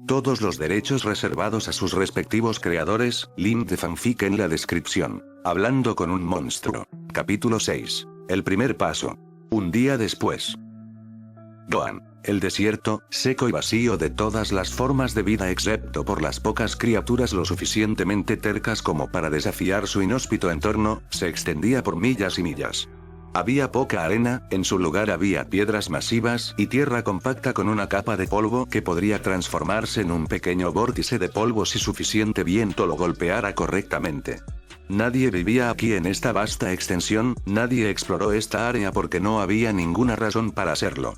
Todos los derechos reservados a sus respectivos creadores, link de fanfic en la descripción. Hablando con un monstruo. Capítulo 6. El primer paso. Un día después. Gohan. El desierto, seco y vacío de todas las formas de vida excepto por las pocas criaturas lo suficientemente tercas como para desafiar su inhóspito entorno, se extendía por millas y millas. Había poca arena, en su lugar había piedras masivas y tierra compacta con una capa de polvo que podría transformarse en un pequeño vórtice de polvo si suficiente viento lo golpeara correctamente. Nadie vivía aquí en esta vasta extensión, nadie exploró esta área porque no había ninguna razón para hacerlo.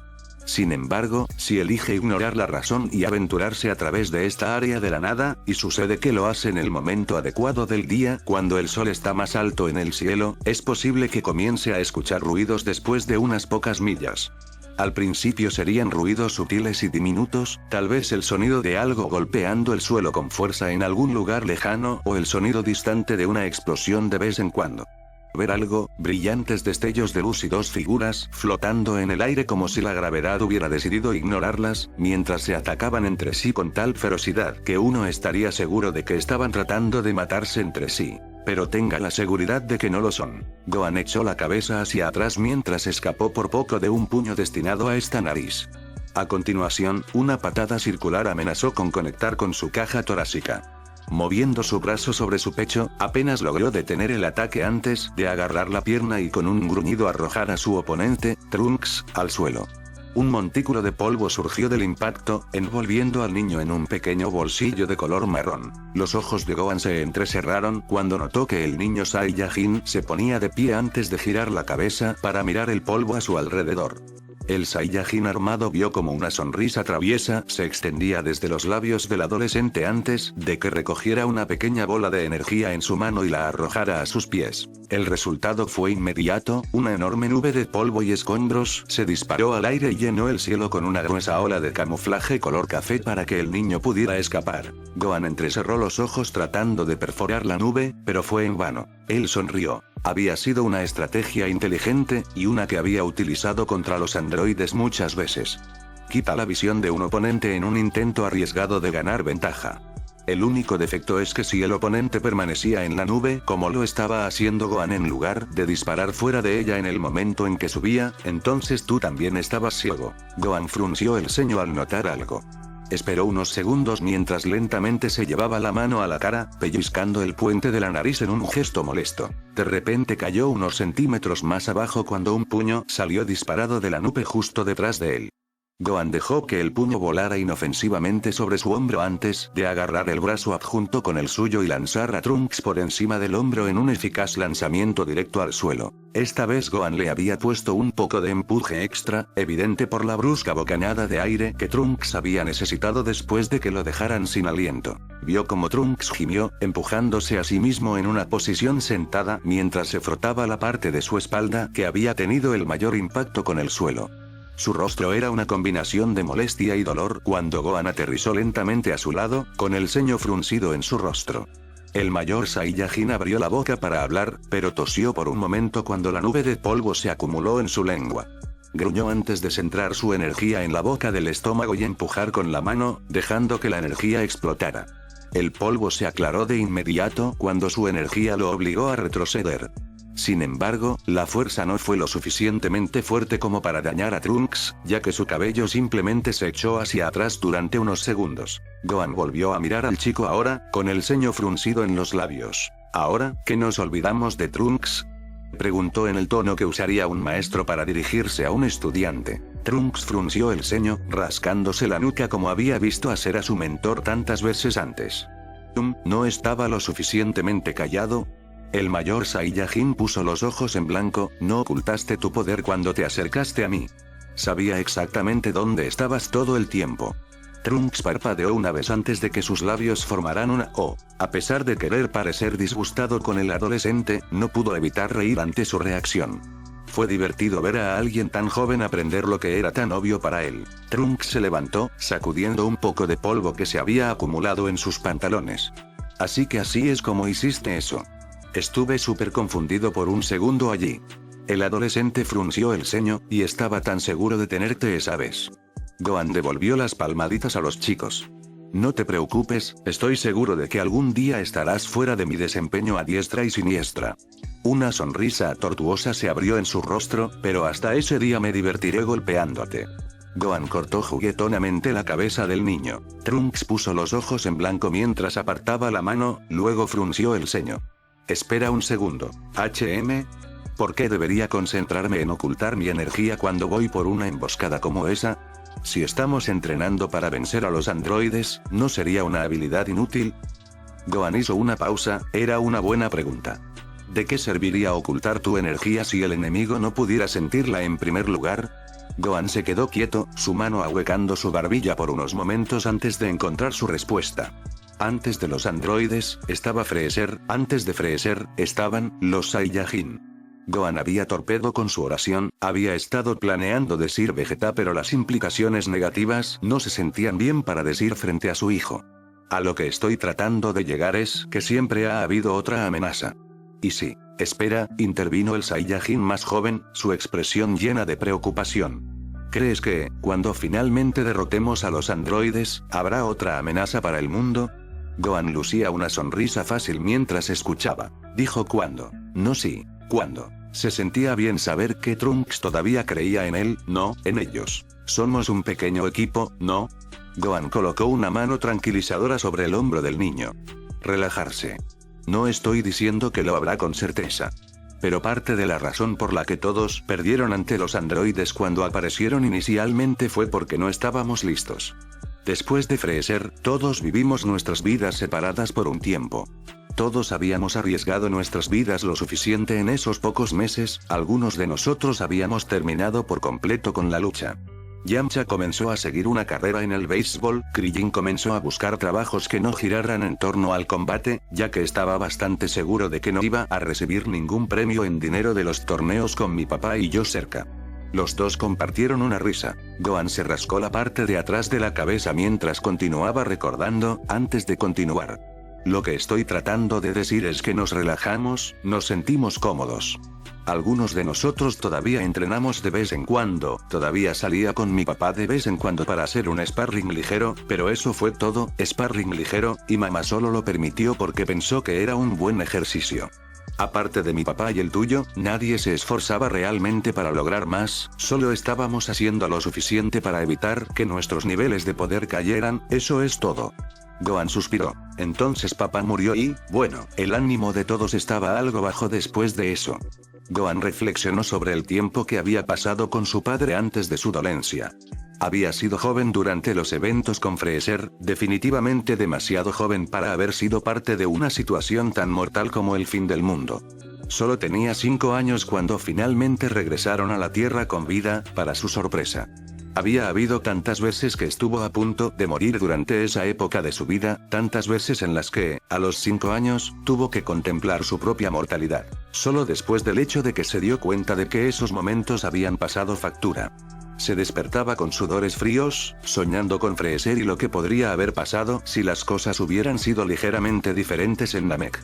Sin embargo, si elige ignorar la razón y aventurarse a través de esta área de la nada, y sucede que lo hace en el momento adecuado del día, cuando el sol está más alto en el cielo, es posible que comience a escuchar ruidos después de unas pocas millas. Al principio serían ruidos sutiles y diminutos, tal vez el sonido de algo golpeando el suelo con fuerza en algún lugar lejano o el sonido distante de una explosión de vez en cuando. Ver algo, brillantes destellos de luz y dos figuras flotando en el aire como si la gravedad hubiera decidido ignorarlas, mientras se atacaban entre sí con tal ferocidad que uno estaría seguro de que estaban tratando de matarse entre sí. Pero tenga la seguridad de que no lo son. Gohan echó la cabeza hacia atrás mientras escapó por poco de un puño destinado a esta nariz. A continuación, una patada circular amenazó con conectar con su caja torácica. Moviendo su brazo sobre su pecho, apenas logró detener el ataque antes de agarrar la pierna y con un gruñido arrojar a su oponente, Trunks, al suelo. Un montículo de polvo surgió del impacto, envolviendo al niño en un pequeño bolsillo de color marrón. Los ojos de Gohan se entrecerraron cuando notó que el niño Saiyajin se ponía de pie antes de girar la cabeza para mirar el polvo a su alrededor. El Saiyajin armado vio como una sonrisa traviesa se extendía desde los labios del adolescente antes de que recogiera una pequeña bola de energía en su mano y la arrojara a sus pies. El resultado fue inmediato, una enorme nube de polvo y escombros se disparó al aire y llenó el cielo con una gruesa ola de camuflaje color café para que el niño pudiera escapar. Gohan entrecerró los ojos tratando de perforar la nube, pero fue en vano. Él sonrió. Había sido una estrategia inteligente, y una que había utilizado contra los androides muchas veces. Quita la visión de un oponente en un intento arriesgado de ganar ventaja. El único defecto es que si el oponente permanecía en la nube como lo estaba haciendo Gohan en lugar de disparar fuera de ella en el momento en que subía, entonces tú también estabas ciego. Gohan frunció el ceño al notar algo. Esperó unos segundos mientras lentamente se llevaba la mano a la cara, pellizcando el puente de la nariz en un gesto molesto. De repente cayó unos centímetros más abajo cuando un puño salió disparado de la nube justo detrás de él. Gohan dejó que el puño volara inofensivamente sobre su hombro antes de agarrar el brazo adjunto con el suyo y lanzar a Trunks por encima del hombro en un eficaz lanzamiento directo al suelo. Esta vez Gohan le había puesto un poco de empuje extra, evidente por la brusca bocanada de aire que Trunks había necesitado después de que lo dejaran sin aliento. Vio como Trunks gimió, empujándose a sí mismo en una posición sentada mientras se frotaba la parte de su espalda que había tenido el mayor impacto con el suelo. Su rostro era una combinación de molestia y dolor cuando Gohan aterrizó lentamente a su lado, con el ceño fruncido en su rostro. El mayor Saiyajin abrió la boca para hablar, pero tosió por un momento cuando la nube de polvo se acumuló en su lengua. Gruñó antes de centrar su energía en la boca del estómago y empujar con la mano, dejando que la energía explotara. El polvo se aclaró de inmediato cuando su energía lo obligó a retroceder. Sin embargo, la fuerza no fue lo suficientemente fuerte como para dañar a Trunks, ya que su cabello simplemente se echó hacia atrás durante unos segundos. Gohan volvió a mirar al chico ahora, con el ceño fruncido en los labios. ¿Ahora, que nos olvidamos de Trunks?, preguntó en el tono que usaría un maestro para dirigirse a un estudiante. Trunks frunció el ceño, rascándose la nuca como había visto hacer a su mentor tantas veces antes. ¿No estaba lo suficientemente callado? El mayor Saiyajin puso los ojos en blanco. No ocultaste tu poder cuando te acercaste a mí. Sabía exactamente dónde estabas todo el tiempo. Trunks parpadeó una vez antes de que sus labios formaran una O. A pesar de querer parecer disgustado con el adolescente, no pudo evitar reír ante su reacción. Fue divertido ver a alguien tan joven aprender lo que era tan obvio para él. Trunks se levantó, sacudiendo un poco de polvo que se había acumulado en sus pantalones. Así que así es como hiciste eso. Estuve súper confundido por un segundo allí. El adolescente frunció el ceño, y estaba tan seguro de tenerte esa vez. Gohan devolvió las palmaditas a los chicos. No te preocupes, estoy seguro de que algún día estarás fuera de mi desempeño a diestra y siniestra. Una sonrisa tortuosa se abrió en su rostro, pero hasta ese día me divertiré golpeándote. Gohan cortó juguetonamente la cabeza del niño. Trunks puso los ojos en blanco mientras apartaba la mano, luego frunció el ceño. Espera un segundo, HM. ¿Por qué debería concentrarme en ocultar mi energía cuando voy por una emboscada como esa? Si estamos entrenando para vencer a los androides, ¿no sería una habilidad inútil? Gohan hizo una pausa, era una buena pregunta. ¿De qué serviría ocultar tu energía si el enemigo no pudiera sentirla en primer lugar? Gohan se quedó quieto, su mano ahuecando su barbilla por unos momentos antes de encontrar su respuesta. Antes de los androides, estaba Freezer, antes de Freezer, estaban los Saiyajin. Gohan había torpedo con su oración, había estado planeando decir Vegeta, pero las implicaciones negativas no se sentían bien para decir frente a su hijo. A lo que estoy tratando de llegar es que siempre ha habido otra amenaza. Y sí, espera, intervino el Saiyajin más joven, su expresión llena de preocupación. ¿Crees que, cuando finalmente derrotemos a los androides, habrá otra amenaza para el mundo? Gohan lucía una sonrisa fácil mientras escuchaba. Dijo cuándo. No sí, cuándo. Se sentía bien saber que Trunks todavía creía en él, no, en ellos. Somos un pequeño equipo, ¿no? Gohan colocó una mano tranquilizadora sobre el hombro del niño. Relajarse. No estoy diciendo que lo habrá con certeza. Pero parte de la razón por la que todos perdieron ante los androides cuando aparecieron inicialmente fue porque no estábamos listos. Después de Freezer, todos vivimos nuestras vidas separadas por un tiempo. Todos habíamos arriesgado nuestras vidas lo suficiente en esos pocos meses, algunos de nosotros habíamos terminado por completo con la lucha. Yamcha comenzó a seguir una carrera en el béisbol, Krillin comenzó a buscar trabajos que no giraran en torno al combate, ya que estaba bastante seguro de que no iba a recibir ningún premio en dinero de los torneos con mi papá y yo cerca. Los dos compartieron una risa. Gohan se rascó la parte de atrás de la cabeza mientras continuaba recordando, antes de continuar. Lo que estoy tratando de decir es que nos relajamos, nos sentimos cómodos. Algunos de nosotros todavía entrenamos de vez en cuando, todavía salía con mi papá de vez en cuando para hacer un sparring ligero, pero eso fue todo, sparring ligero, y mamá solo lo permitió porque pensó que era un buen ejercicio. Aparte de mi papá y el tuyo, nadie se esforzaba realmente para lograr más, solo estábamos haciendo lo suficiente para evitar que nuestros niveles de poder cayeran, eso es todo. Gohan suspiró. Entonces papá murió y, bueno, el ánimo de todos estaba algo bajo después de eso. Gohan reflexionó sobre el tiempo que había pasado con su padre antes de su dolencia. Había sido joven durante los eventos con Freezer, definitivamente demasiado joven para haber sido parte de una situación tan mortal como el fin del mundo. Solo tenía 5 años cuando finalmente regresaron a la Tierra con vida, para su sorpresa. Había habido tantas veces que estuvo a punto de morir durante esa época de su vida, tantas veces en las que, a los 5 años, tuvo que contemplar su propia mortalidad. Solo después del hecho de que se dio cuenta de que esos momentos habían pasado factura. Se despertaba con sudores fríos, soñando con Freezer y lo que podría haber pasado si las cosas hubieran sido ligeramente diferentes en Namek.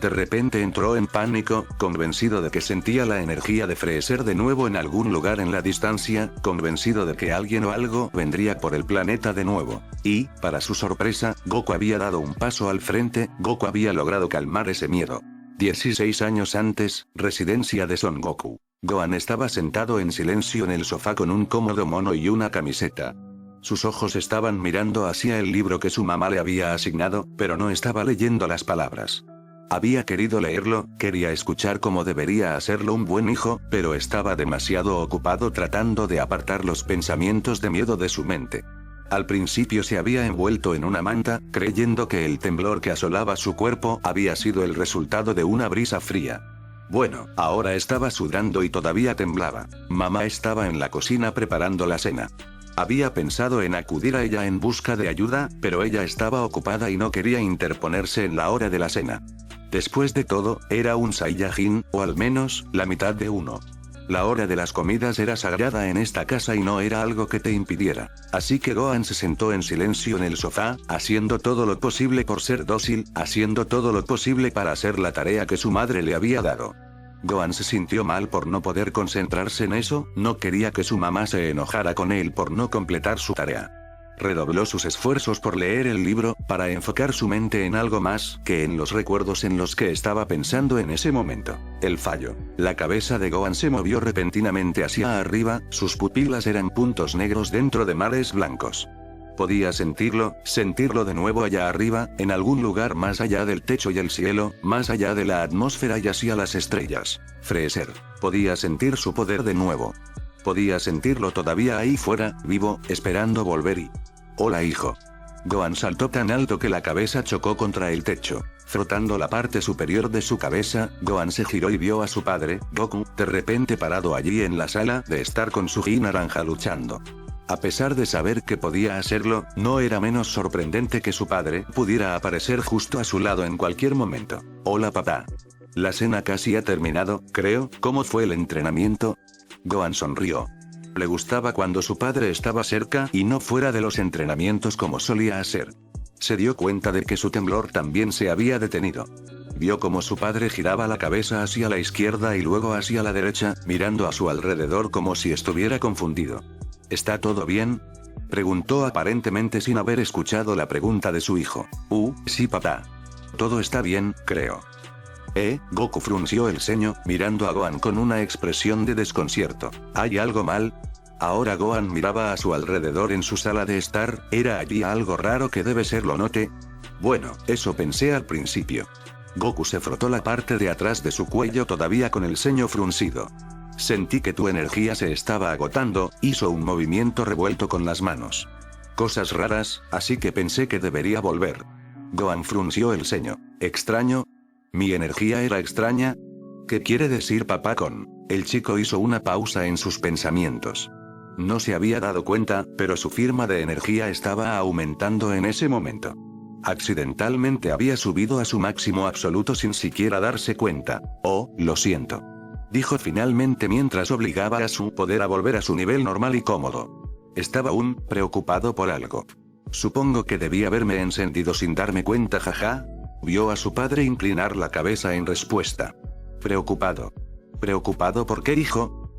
De repente entró en pánico, convencido de que sentía la energía de Freezer de nuevo en algún lugar en la distancia, convencido de que alguien o algo vendría por el planeta de nuevo. Y, para su sorpresa, Goku había dado un paso al frente, Goku había logrado calmar ese miedo. 16 años antes, residencia de Son Goku. Gohan estaba sentado en silencio en el sofá con un cómodo mono y una camiseta. Sus ojos estaban mirando hacia el libro que su mamá le había asignado, pero no estaba leyendo las palabras. Había querido leerlo, quería escuchar como debería hacerlo un buen hijo, pero estaba demasiado ocupado tratando de apartar los pensamientos de miedo de su mente. Al principio se había envuelto en una manta, creyendo que el temblor que asolaba su cuerpo había sido el resultado de una brisa fría. Bueno, ahora estaba sudando y todavía temblaba. Mamá estaba en la cocina preparando la cena. Había pensado en acudir a ella en busca de ayuda, pero ella estaba ocupada y no quería interponerse en la hora de la cena. Después de todo, era un Saiyajin, o al menos, la mitad de uno. La hora de las comidas era sagrada en esta casa y no era algo que te impidiera. Así que Gohan se sentó en silencio en el sofá, haciendo todo lo posible por ser dócil, haciendo todo lo posible para hacer la tarea que su madre le había dado. Gohan se sintió mal por no poder concentrarse en eso, no quería que su mamá se enojara con él por no completar su tarea. Redobló sus esfuerzos por leer el libro, para enfocar su mente en algo más que en los recuerdos en los que estaba pensando en ese momento. El fallo. La cabeza de Gohan se movió repentinamente hacia arriba, sus pupilas eran puntos negros dentro de mares blancos. Podía sentirlo de nuevo allá arriba, en algún lugar más allá del techo y el cielo, más allá de la atmósfera y hacia las estrellas. Freezer. Podía sentir su poder de nuevo. Podía sentirlo todavía ahí fuera, vivo, esperando volver y... Hola hijo. Gohan saltó tan alto que la cabeza chocó contra el techo. Frotando la parte superior de su cabeza, Gohan se giró y vio a su padre, Goku, de repente parado allí en la sala de estar con su ki naranja luchando. A pesar de saber que podía hacerlo, no era menos sorprendente que su padre pudiera aparecer justo a su lado en cualquier momento. Hola papá. La cena casi ha terminado, creo. ¿Cómo fue el entrenamiento? Gohan sonrió. Le gustaba cuando su padre estaba cerca y no fuera de los entrenamientos como solía hacer. Se dio cuenta de que su temblor también se había detenido. Vio cómo su padre giraba la cabeza hacia la izquierda y luego hacia la derecha, mirando a su alrededor como si estuviera confundido. ¿Está todo bien?, preguntó aparentemente sin haber escuchado la pregunta de su hijo. Sí papá. Todo está bien, creo. Goku frunció el ceño, mirando a Gohan con una expresión de desconcierto. ¿Hay algo mal? Ahora Gohan miraba a su alrededor en su sala de estar. ¿Era allí algo raro que debe ser lo note? Bueno, eso pensé al principio. Goku se frotó la parte de atrás de su cuello todavía con el ceño fruncido. Sentí que tu energía se estaba agotando, hizo un movimiento revuelto con las manos. Cosas raras, así que pensé que debería volver. Gohan frunció el ceño. ¿Extraño? ¿Mi energía era extraña? ¿Qué quiere decir papá con...? El chico hizo una pausa en sus pensamientos. No se había dado cuenta, pero su firma de energía estaba aumentando en ese momento. Accidentalmente había subido a su máximo absoluto sin siquiera darse cuenta. Oh, lo siento. Dijo finalmente mientras obligaba a su poder a volver a su nivel normal y cómodo. Estaba aún preocupado por algo. Supongo que debí haberme encendido sin darme cuenta, jaja. Vio a su padre inclinar la cabeza en respuesta. Preocupado. ¿Preocupado por qué, hijo?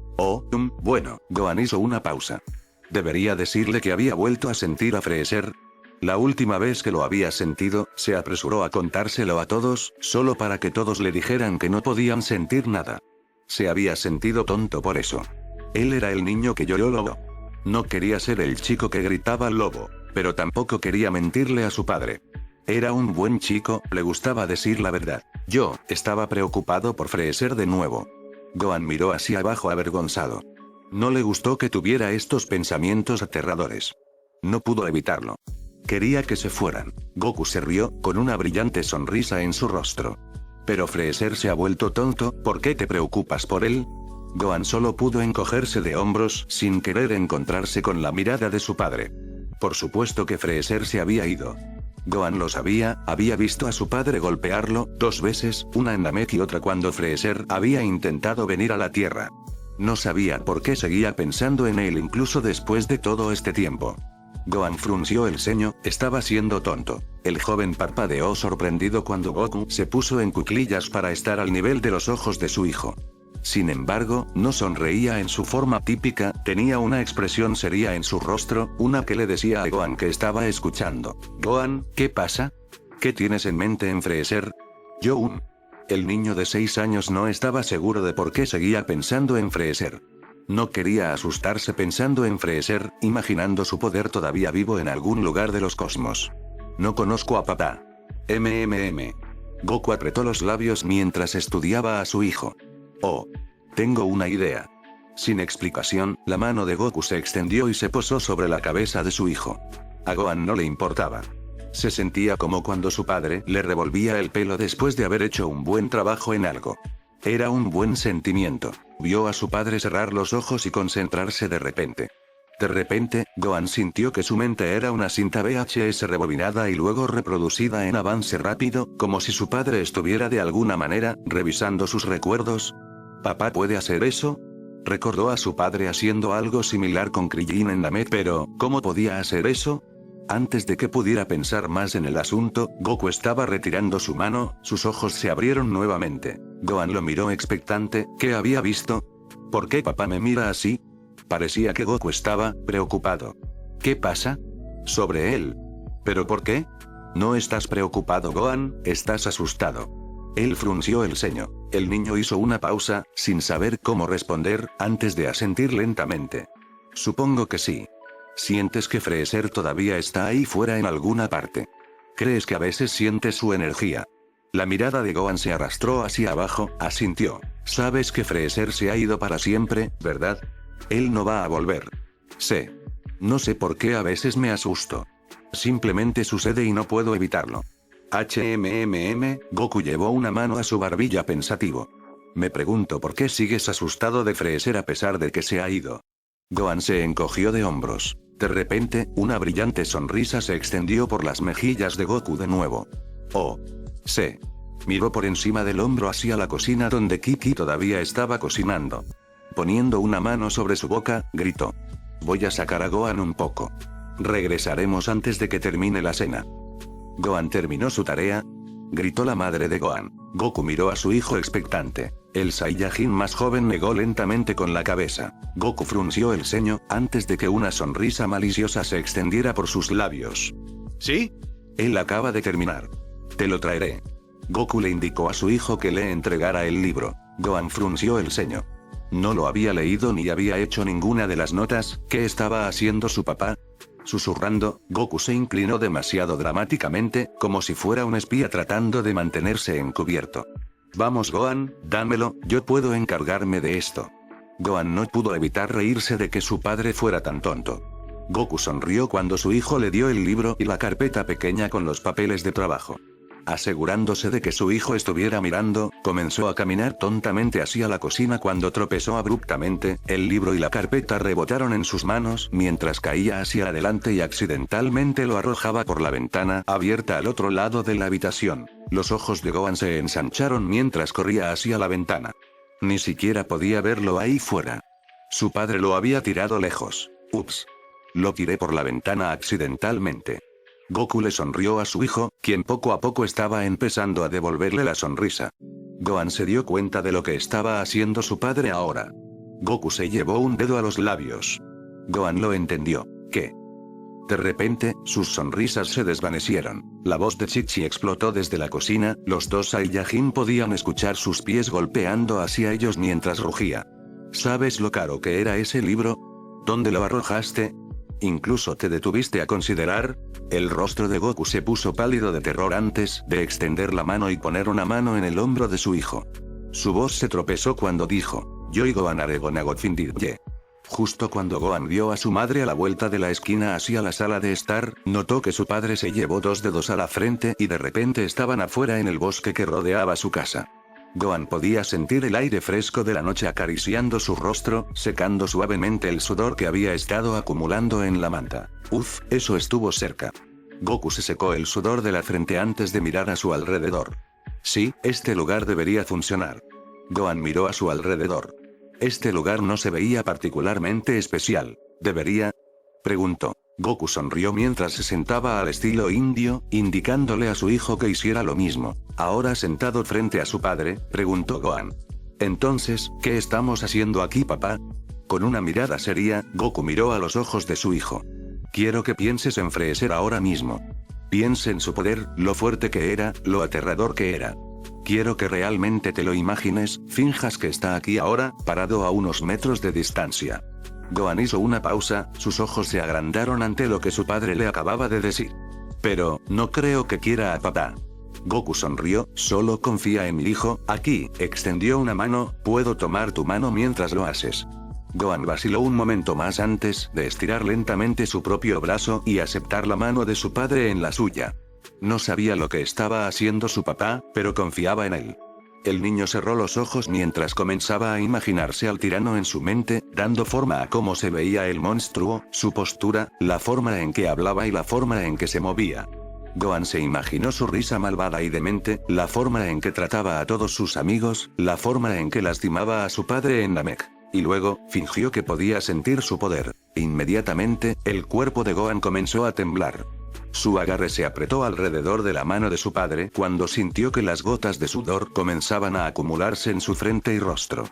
Bueno, Gohan hizo una pausa. ¿Debería decirle que había vuelto a sentir a Freezer? La última vez que lo había sentido, se apresuró a contárselo a todos, solo para que todos le dijeran que no podían sentir nada. Se había sentido tonto por eso. Él era el niño que lloró lobo. No quería ser el chico que gritaba lobo, pero tampoco quería mentirle a su padre. Era un buen chico, le gustaba decir la verdad. Yo estaba preocupado por Freezer de nuevo. Gohan miró hacia abajo avergonzado. No le gustó que tuviera estos pensamientos aterradores. No pudo evitarlo. Quería que se fueran. Goku se rió, con una brillante sonrisa en su rostro. Pero Freezer se ha vuelto tonto, ¿por qué te preocupas por él? Gohan solo pudo encogerse de hombros, sin querer encontrarse con la mirada de su padre. Por supuesto que Freezer se había ido. Gohan lo sabía, había visto a su padre golpearlo 2 veces, una en Namek y otra cuando Freezer había intentado venir a la Tierra. No sabía por qué seguía pensando en él incluso después de todo este tiempo. Gohan frunció el ceño, estaba siendo tonto. El joven parpadeó sorprendido cuando Goku se puso en cuclillas para estar al nivel de los ojos de su hijo. Sin embargo, no sonreía en su forma típica, tenía una expresión seria en su rostro, una que le decía a Gohan que estaba escuchando. Gohan, ¿qué pasa? ¿Qué tienes en mente en Freezer? El niño de 6 años no estaba seguro de por qué seguía pensando en Freezer. No quería asustarse pensando en Freezer, imaginando su poder todavía vivo en algún lugar de los cosmos. No conozco a papá. Goku apretó los labios mientras estudiaba a su hijo. Tengo una idea. Sin explicación, la mano de Goku se extendió y se posó sobre la cabeza de su hijo. A Gohan no le importaba. Se sentía como cuando su padre le revolvía el pelo después de haber hecho un buen trabajo en algo. Era un buen sentimiento. Vio a su padre cerrar los ojos y concentrarse de repente. De repente, Gohan sintió que su mente era una cinta VHS rebobinada y luego reproducida en avance rápido, como si su padre estuviera de alguna manera revisando sus recuerdos. ¿Papá puede hacer eso? Recordó a su padre haciendo algo similar con Krillin en Namek, pero ¿cómo podía hacer eso? Antes de que pudiera pensar más en el asunto, Goku estaba retirando su mano, sus ojos se abrieron nuevamente. Gohan lo miró expectante. ¿Qué había visto? ¿Por qué papá me mira así? Parecía que Goku estaba preocupado. ¿Qué pasa? Sobre él. ¿Pero por qué? No estás preocupado, Gohan, estás asustado. Él frunció el ceño. El niño hizo una pausa, sin saber cómo responder, antes de asentir lentamente. Supongo que sí. ¿Sientes que Freezer todavía está ahí fuera en alguna parte? ¿Crees que a veces sientes su energía? La mirada de Gohan se arrastró hacia abajo, asintió. Sabes que Freezer se ha ido para siempre, ¿verdad? Él no va a volver. Sé. No sé por qué a veces me asusto. Simplemente sucede y no puedo evitarlo. Goku llevó una mano a su barbilla pensativo. Me pregunto por qué sigues asustado de Freezer a pesar de que se ha ido. Gohan se encogió de hombros. De repente, una brillante sonrisa se extendió por las mejillas de Goku de nuevo. Oh. Sé. Miró por encima del hombro hacia la cocina donde Kiki todavía estaba cocinando. Poniendo una mano sobre su boca, gritó. Voy a sacar a Gohan un poco. Regresaremos antes de que termine la cena. ¿Gohan terminó su tarea? Gritó la madre de Gohan. Goku miró a su hijo expectante. El Saiyajin más joven negó lentamente con la cabeza. Goku frunció el ceño, antes de que una sonrisa maliciosa se extendiera por sus labios. ¿Sí? Él acaba de terminar. Te lo traeré. Goku le indicó a su hijo que le entregara el libro. Gohan frunció el ceño. No lo había leído ni había hecho ninguna de las notas. ¿Qué estaba haciendo su papá? Susurrando, Goku se inclinó demasiado dramáticamente, como si fuera un espía tratando de mantenerse encubierto. Vamos, Gohan, dámelo, yo puedo encargarme de esto. Gohan no pudo evitar reírse de que su padre fuera tan tonto. Goku sonrió cuando su hijo le dio el libro y la carpeta pequeña con los papeles de trabajo. Asegurándose de que su hijo estuviera mirando, comenzó a caminar tontamente hacia la cocina cuando tropezó abruptamente. El libro y la carpeta rebotaron en sus manos mientras caía hacia adelante y accidentalmente lo arrojaba por la ventana abierta al otro lado de la habitación. Los ojos de Gohan se ensancharon mientras corría hacia la ventana. Ni siquiera podía verlo ahí fuera. Su padre lo había tirado lejos. Ups. Lo tiré por la ventana accidentalmente. Goku le sonrió a su hijo, quien poco a poco estaba empezando a devolverle la sonrisa. Gohan se dio cuenta de lo que estaba haciendo su padre ahora. Goku se llevó un dedo a los labios. Gohan lo entendió. ¿Qué? De repente, sus sonrisas se desvanecieron. La voz de Chi-Chi explotó desde la cocina, los dos Saiyajin podían escuchar sus pies golpeando hacia ellos mientras rugía. ¿Sabes lo caro que era ese libro? ¿Dónde lo arrojaste? ¿Incluso te detuviste a considerar? El rostro de Goku se puso pálido de terror antes de extender la mano y poner una mano en el hombro de su hijo. Su voz se tropezó cuando dijo, Yo y Gohan Aregonagotfindidye. Justo cuando Gohan vio a su madre a la vuelta de la esquina hacia la sala de estar, notó que su padre se llevó dos dedos a la frente y de repente estaban afuera en el bosque que rodeaba su casa. Gohan podía sentir el aire fresco de la noche acariciando su rostro, secando suavemente el sudor que había estado acumulando en la manta. Uf, eso estuvo cerca. Goku se secó el sudor de la frente antes de mirar a su alrededor. Sí, este lugar debería funcionar. Gohan miró a su alrededor. Este lugar no se veía particularmente especial. ¿Debería? Preguntó. Goku sonrió mientras se sentaba al estilo indio, indicándole a su hijo que hiciera lo mismo. Ahora sentado frente a su padre, preguntó Gohan. Entonces, ¿qué estamos haciendo aquí, papá? Con una mirada seria, Goku miró a los ojos de su hijo. Quiero que pienses en Freezer ahora mismo. Piensa en su poder, lo fuerte que era, lo aterrador que era. Quiero que realmente te lo imagines, finjas que está aquí ahora, parado a unos metros de distancia. Gohan hizo una pausa, sus ojos se agrandaron ante lo que su padre le acababa de decir. Pero, no creo que quiera a papá. Goku sonrió, solo confía en mi hijo, aquí, extendió una mano, puedo tomar tu mano mientras lo haces. Gohan vaciló un momento más antes de estirar lentamente su propio brazo y aceptar la mano de su padre en la suya. No sabía lo que estaba haciendo su papá, pero confiaba en él. El niño cerró los ojos mientras comenzaba a imaginarse al tirano en su mente, dando forma a cómo se veía el monstruo, su postura, la forma en que hablaba y la forma en que se movía. Gohan se imaginó su risa malvada y demente, la forma en que trataba a todos sus amigos, la forma en que lastimaba a su padre en Namek. Y luego, fingió que podía sentir su poder. Inmediatamente, el cuerpo de Gohan comenzó a temblar. Su agarre se apretó alrededor de la mano de su padre cuando sintió que las gotas de sudor comenzaban a acumularse en su frente y rostro.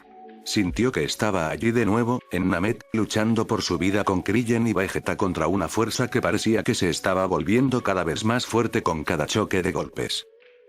sintió que estaba allí de nuevo, en Namek, luchando por su vida con Krillin y Vegeta contra una fuerza que parecía que se estaba volviendo cada vez más fuerte con cada choque de golpes.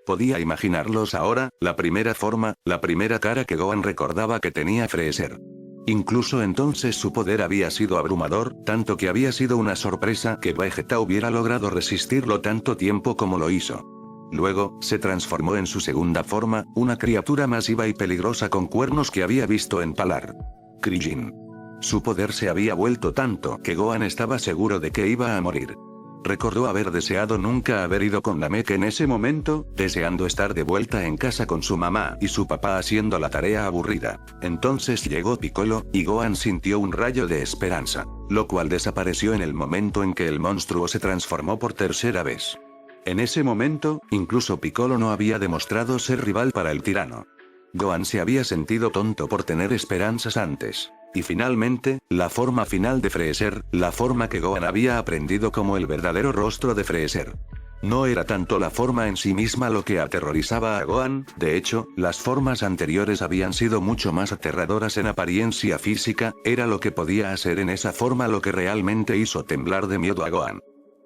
Podía imaginarlos ahora, la primera forma, la primera cara que Gohan recordaba que tenía Freezer. Incluso entonces su poder había sido abrumador, tanto que había sido una sorpresa que Vegeta hubiera logrado resistirlo tanto tiempo como lo hizo. Luego, se transformó en su segunda forma, una criatura masiva y peligrosa con cuernos que había visto empalar. Krillin. Su poder se había vuelto tanto que Gohan estaba seguro de que iba a morir. Recordó haber deseado nunca haber ido con Namek en ese momento, deseando estar de vuelta en casa con su mamá y su papá haciendo la tarea aburrida. Entonces llegó Piccolo, y Gohan sintió un rayo de esperanza, lo cual desapareció en el momento en que el monstruo se transformó por tercera vez. En ese momento, incluso Piccolo no había demostrado ser rival para el tirano. Gohan se había sentido tonto por tener esperanzas antes. Y finalmente, la forma final de Freezer, la forma que Gohan había aprendido como el verdadero rostro de Freezer. No era tanto la forma en sí misma lo que aterrorizaba a Gohan, de hecho, las formas anteriores habían sido mucho más aterradoras en apariencia física, era lo que podía hacer en esa forma lo que realmente hizo temblar de miedo a Gohan.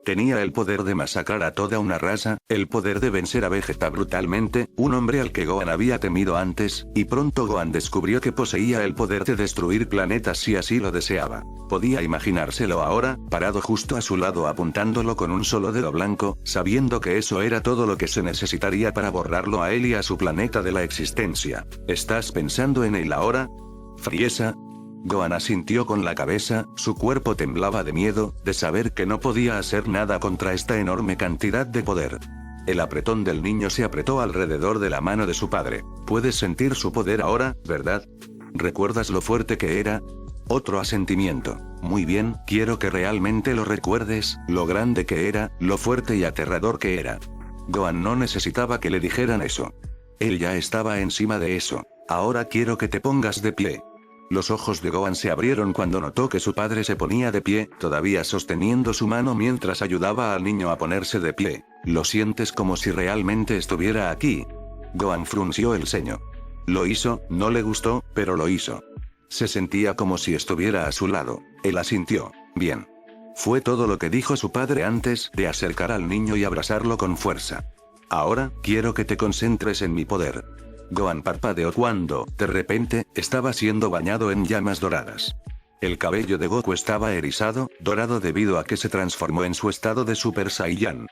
Tenía el poder de masacrar a toda una raza, el poder de vencer a Vegeta brutalmente, un hombre al que Gohan había temido antes, y pronto Gohan descubrió que poseía el poder de destruir planetas si así lo deseaba. Podía imaginárselo ahora, parado justo a su lado apuntándolo con un solo dedo blanco, sabiendo que eso era todo lo que se necesitaría para borrarlo a él y a su planeta de la existencia. ¿Estás pensando en él ahora? Frieza. Gohan asintió con la cabeza, su cuerpo temblaba de miedo, de saber que no podía hacer nada contra esta enorme cantidad de poder. El apretón del niño se apretó alrededor de la mano de su padre. Puedes sentir su poder ahora, ¿verdad? ¿Recuerdas lo fuerte que era? Otro asentimiento. Muy bien, quiero que realmente lo recuerdes, lo grande que era, lo fuerte y aterrador que era. Gohan no necesitaba que le dijeran eso. Él ya estaba encima de eso. Ahora quiero que te pongas de pie. Los ojos de Gohan se abrieron cuando notó que su padre se ponía de pie, todavía sosteniendo su mano mientras ayudaba al niño a ponerse de pie. ¿Lo sientes como si realmente estuviera aquí? Gohan frunció el ceño. Lo hizo, no le gustó, pero lo hizo. Se sentía como si estuviera a su lado. Él asintió. Bien. Fue todo lo que dijo su padre antes de acercar al niño y abrazarlo con fuerza. Ahora, quiero que te concentres en mi poder. Gohan parpadeó cuando, de repente, estaba siendo bañado en llamas doradas. El cabello de Goku estaba erizado, dorado debido a que se transformó en su estado de Super Saiyan.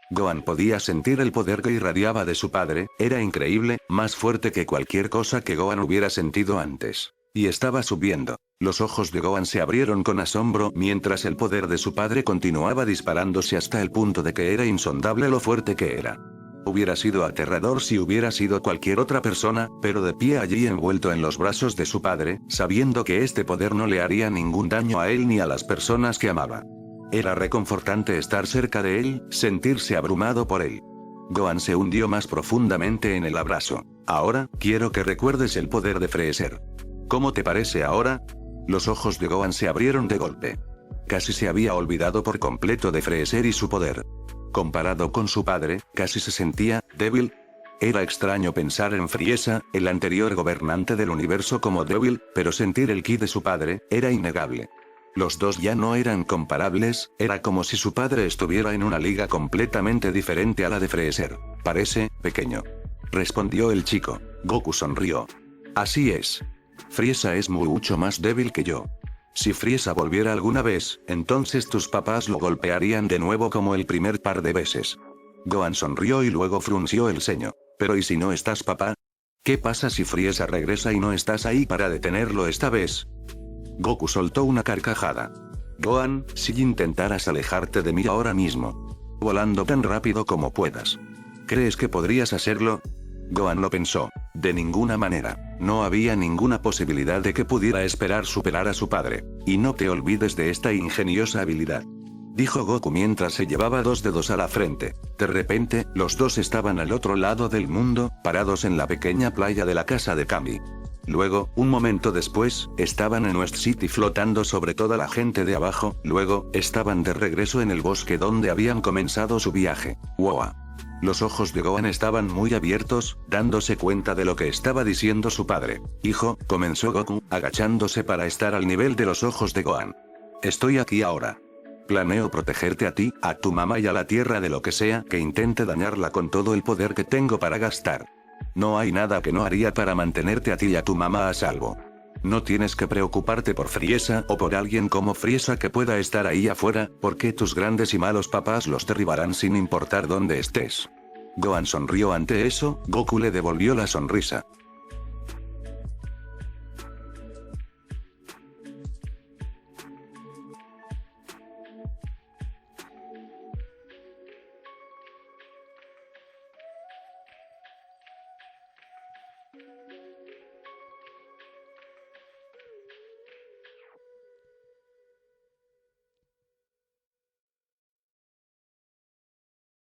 Gohan podía sentir el poder que irradiaba de su padre, era increíble, más fuerte que cualquier cosa que Gohan hubiera sentido antes. Y estaba subiendo. Los ojos de Gohan se abrieron con asombro mientras el poder de su padre continuaba disparándose hasta el punto de que era insondable lo fuerte que era. Hubiera sido aterrador si hubiera sido cualquier otra persona, pero de pie allí envuelto en los brazos de su padre, sabiendo que este poder no le haría ningún daño a él ni a las personas que amaba. Era reconfortante estar cerca de él, sentirse abrumado por él. Gohan se hundió más profundamente en el abrazo. Ahora, quiero que recuerdes el poder de Freezer. ¿Cómo te parece ahora? Los ojos de Gohan se abrieron de golpe. Casi se había olvidado por completo de Freezer y su poder. Comparado con su padre, casi se sentía débil. Era extraño pensar en Frieza, el anterior gobernante del universo, como débil, pero sentir el ki de su padre era innegable. Los dos ya no eran comparables, era como si su padre estuviera en una liga completamente diferente a la de Freezer. Parece pequeño, respondió el chico. Goku sonrió. Así es. Frieza es mucho más débil que yo. Si Frieza volviera alguna vez, entonces tus papás lo golpearían de nuevo como el primer par de veces. Gohan sonrió y luego frunció el ceño. ¿Pero y si no estás, papá? ¿Qué pasa si Frieza regresa y no estás ahí para detenerlo esta vez? Goku soltó una carcajada. Gohan, si intentaras alejarte de mí ahora mismo, volando tan rápido como puedas, ¿crees que podrías hacerlo? Gohan lo pensó. De ninguna manera. No había ninguna posibilidad de que pudiera esperar superar a su padre. Y no te olvides de esta ingeniosa habilidad, dijo Goku mientras se llevaba dos dedos a la frente. De repente, los dos estaban al otro lado del mundo, parados en la pequeña playa de la casa de Kami. Luego, un momento después, estaban en West City flotando sobre toda la gente de abajo, luego, estaban de regreso en el bosque donde habían comenzado su viaje. ¡Wow! Los ojos de Gohan estaban muy abiertos, dándose cuenta de lo que estaba diciendo su padre. Hijo, comenzó Goku, agachándose para estar al nivel de los ojos de Gohan. Estoy aquí ahora. Planeo protegerte a ti, a tu mamá y a la Tierra de lo que sea que intente dañarla con todo el poder que tengo para gastar. No hay nada que no haría para mantenerte a ti y a tu mamá a salvo. No tienes que preocuparte por Frieza o por alguien como Frieza que pueda estar ahí afuera, porque tus grandes y malos papás los derribarán sin importar dónde estés. Gohan sonrió ante eso, Goku le devolvió la sonrisa.